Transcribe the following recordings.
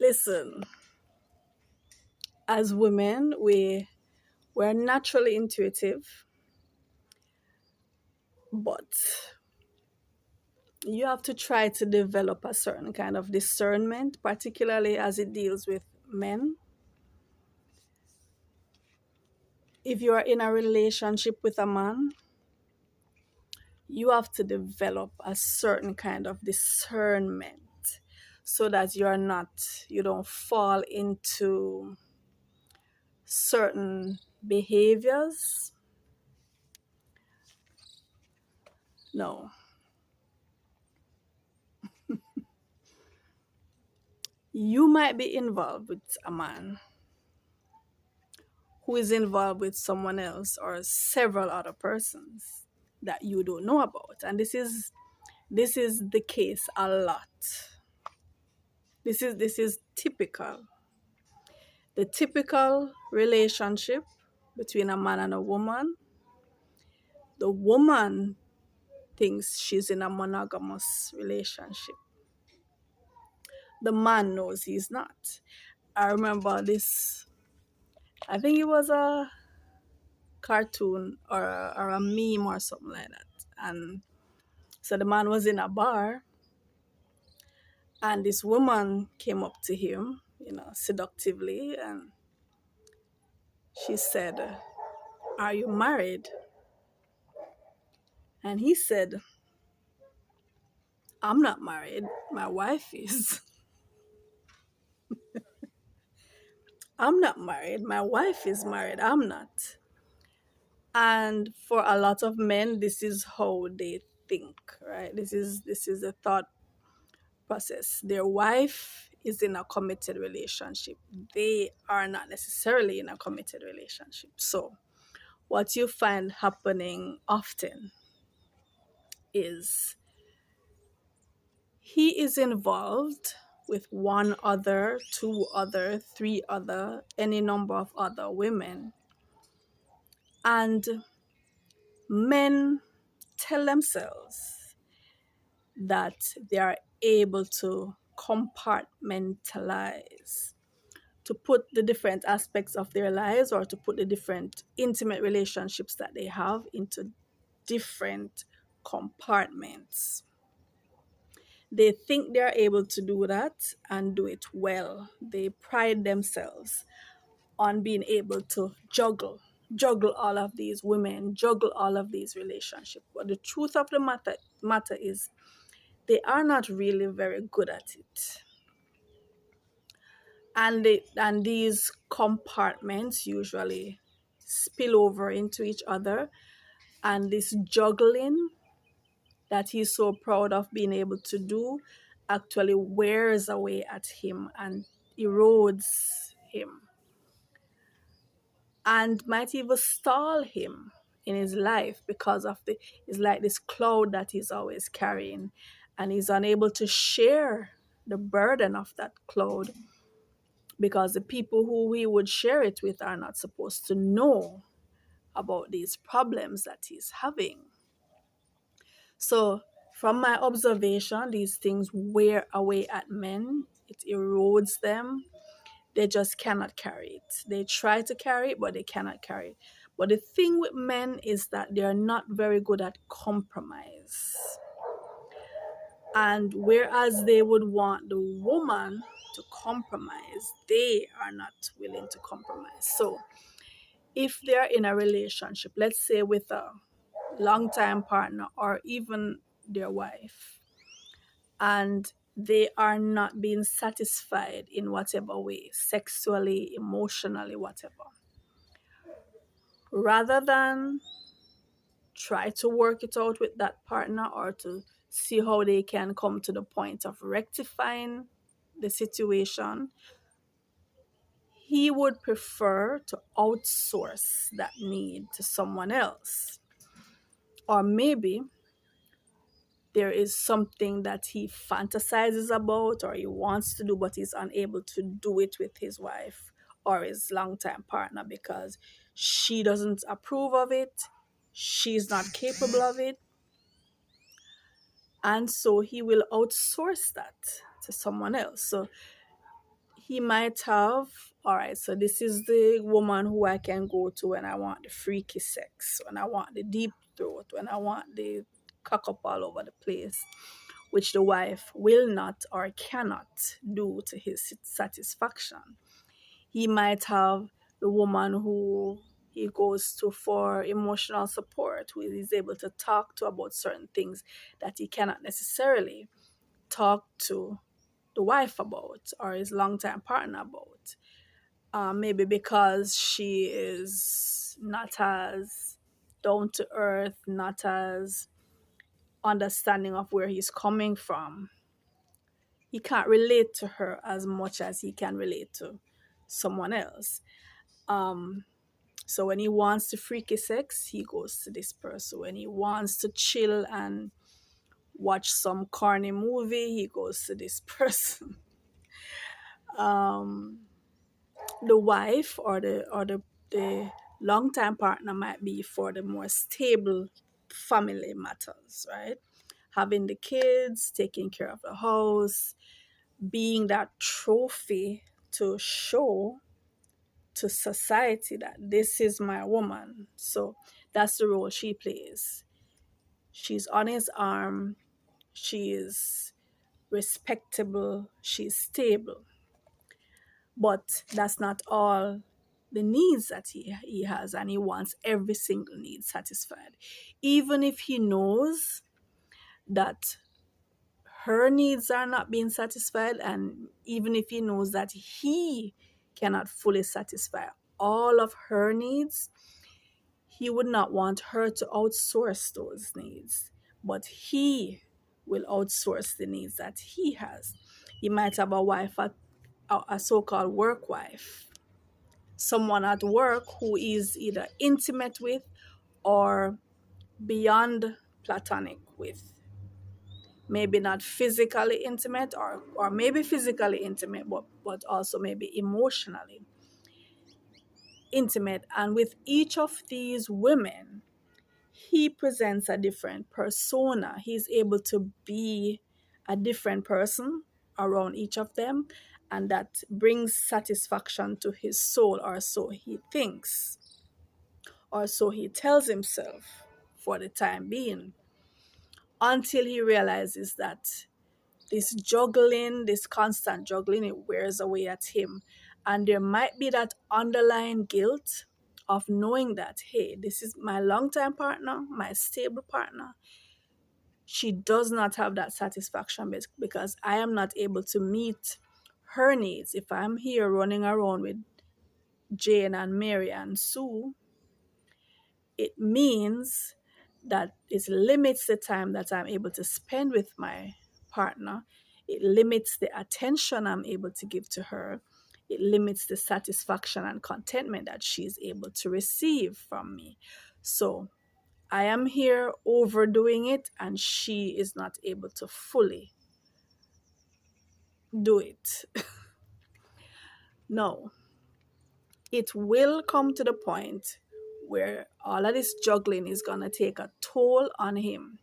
Listen, as women, we're naturally intuitive, but you have to try to develop a certain kind of discernment, particularly as it deals with men. If you are in a relationship with a man, you have to develop a certain kind of discernment so that you don't fall into certain behaviors. No. You might be involved with a man who is involved with someone else or several other persons that you don't know about. And this is the case a lot. This is typical. The typical relationship between a man and a woman, the woman thinks she's in a monogamous relationship. The man knows he's not. I remember this, I think it was a cartoon or a meme or something like that. And so the man was in a bar and this woman came up to him, seductively, and she said, "Are you married?" And he said, "I'm not married. My wife is." "I'm not married. My wife is married. I'm not." And for a lot of men, this is how they think, right? This is a thought process. Their wife is in a committed relationship. They are not necessarily in a committed relationship. So what you find happening often is he is involved with one other, two other, three other, any number of other women. And men tell themselves that they are able to compartmentalize, to put the different aspects of their lives or to put the different intimate relationships that they have into different compartments. They think they're able to do that and do it well. They pride themselves on being able to juggle all of these women, juggle all of these relationships. But the truth of the matter is they are not really very good at it. And these compartments usually spill over into each other, and this juggling that he's so proud of being able to do actually wears away at him and erodes him and might even stall him in his life because of it's like this cloud that he's always carrying, and he's unable to share the burden of that cloud because the people who he would share it with are not supposed to know about these problems that he's having. So, from my observation, these things wear away at men, it erodes them. They just cannot carry it. They try to carry it, but they cannot carry it. But the thing with men is that they are not very good at compromise. And whereas they would want the woman to compromise, they are not willing to compromise. So, if they're in a relationship, let's say with a longtime partner or even their wife, and they are not being satisfied in whatever way, sexually, emotionally, whatever, rather than try to work it out with that partner or to see how they can come to the point of rectifying the situation, he would prefer to outsource that need to someone else. Or maybe there is something that he fantasizes about or he wants to do, but he's unable to do it with his wife or his longtime partner because she doesn't approve of it, she's not capable of it, and so he will outsource that to someone else. So he might have, all right, so this is the woman who I can go to when I want the freaky sex, when I want the deep throat, when I want the cock up all over the place, which the wife will not or cannot do to his satisfaction. He might have the woman who he goes to for emotional support, who is able to talk to about certain things that he cannot necessarily talk to the wife about or his longtime partner about. Maybe because she is not as down to earth, not as understanding of where he's coming from. He can't relate to her as much as he can relate to someone else. Um, so when he wants to freaky sex, he goes to this person. When he wants to chill and watch some corny movie, he goes to this person. Um, the wife or the long-time partner might be for the more stable family matters, right? Having the kids, taking care of the house, being that trophy to show to society that this is my woman. So that's the role she plays. She's on his arm, she is respectable, she's stable. But that's not all the needs that he has, and he wants every single need satisfied. Even if he knows that her needs are not being satisfied, and even if he knows that he cannot fully satisfy all of her needs, he would not want her to outsource those needs, but he will outsource the needs that he has. He might have a wife, a so-called work wife, someone at work who is either intimate with or beyond platonic with. Maybe not physically intimate, or maybe physically intimate, but also maybe emotionally intimate. And with each of these women, he presents a different persona. He's able to be a different person around each of them, and that brings satisfaction to his soul, or so he thinks, or so he tells himself for the time being, until he realizes that this juggling, this constant juggling, it wears away at him. And there might be that underlying guilt of knowing that, hey, this is my longtime partner, my stable partner. She does not have that satisfaction because I am not able to meet her needs. If I'm here running around with Jane and Mary and Sue, it means that it limits the time that I'm able to spend with my partner. It limits the attention I'm able to give to her. It limits the satisfaction and contentment that she's able to receive from me. So I am here overdoing it, and she is not able to fully do it. No, it will come to the point where all of this juggling is going to take a toll on him.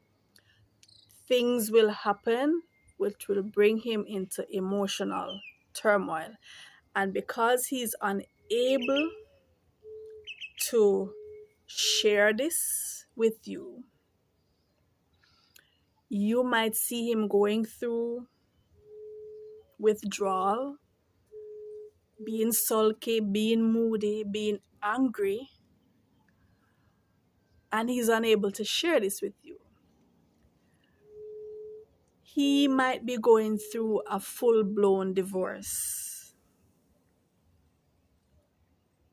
Things will happen which will bring him into emotional turmoil. And because he's unable to share this with you, you might see him going through withdrawal, being sulky, being moody, being angry, and he's unable to share this with you. He might be going through a full-blown divorce,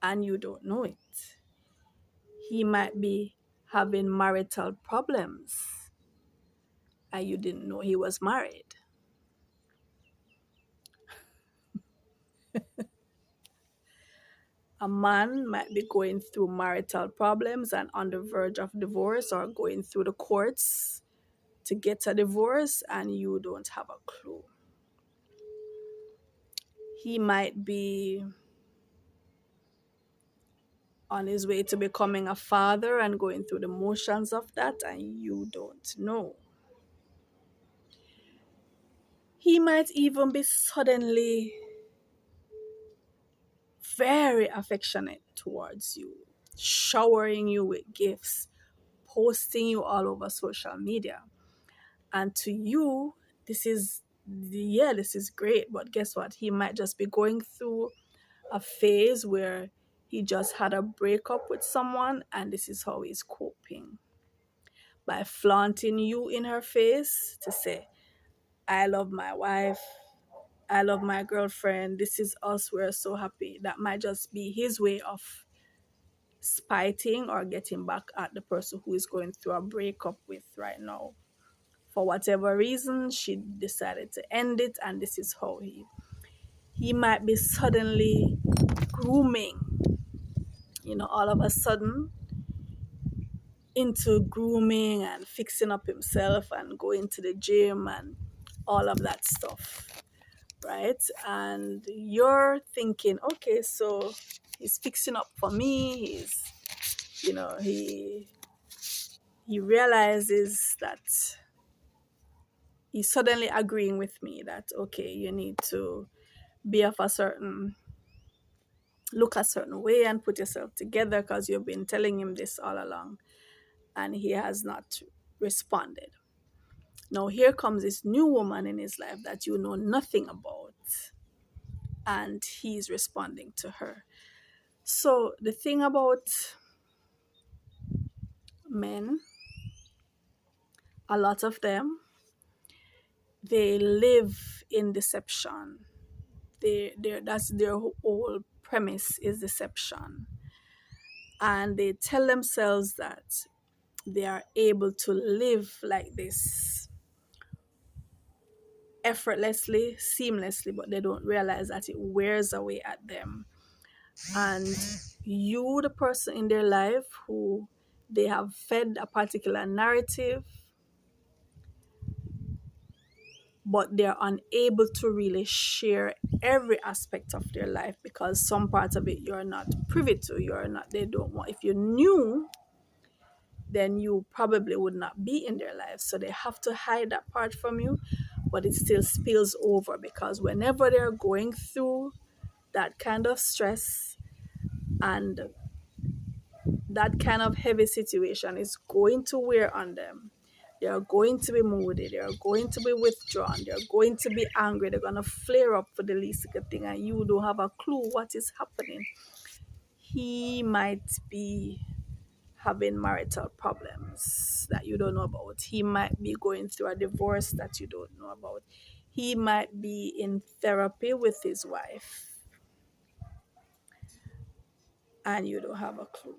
and you don't know it. He might be having marital problems, and you didn't know he was married. A man might be going through marital problems and on the verge of divorce, or going through the courts to get a divorce, and you don't have a clue. He might be on his way to becoming a father and going through the motions of that, and you don't know. He might even be suddenly very affectionate towards you, showering you with gifts, posting you all over social media. And to you, this is, yeah, this is great. But guess what? He might just be going through a phase where he just had a breakup with someone, and this is how he's coping by flaunting you in her face to say, I love my wife, I love my girlfriend, this is us, we're so happy. That might just be his way of spiting or getting back at the person who is going through a breakup with right now. For whatever reason, she decided to end it, and this is how he might be suddenly grooming, all of a sudden into grooming and fixing up himself and going to the gym and all of that stuff, right? And you're thinking, okay, so he's fixing up for me. He realizes that he's suddenly agreeing with me that, okay, you need to be of a certain, look a certain way and put yourself together because you've been telling him this all along, and he has not responded. Now, here comes this new woman in his life that you know nothing about, and he's responding to her. So, the thing about men, a lot of them, they live in deception. That's their whole premise, is deception. And they tell themselves that they are able to live like this effortlessly, seamlessly, but they don't realize that it wears away at them. And you, the person in their life who they have fed a particular narrative, but they're unable to really share every aspect of their life because some parts of it you're not privy to. You're not, they don't want, if you knew, then you probably would not be in their life. So they have to hide that part from you, but it still spills over because whenever they're going through that kind of stress and that kind of heavy situation, is going to wear on them. They are going to be moody, they are going to be withdrawn, they're going to be angry, they're going to flare up for the least little thing, and you don't have a clue what is happening. He might be having marital problems that you don't know about. He might be going through a divorce that you don't know about. He might be in therapy with his wife and you don't have a clue.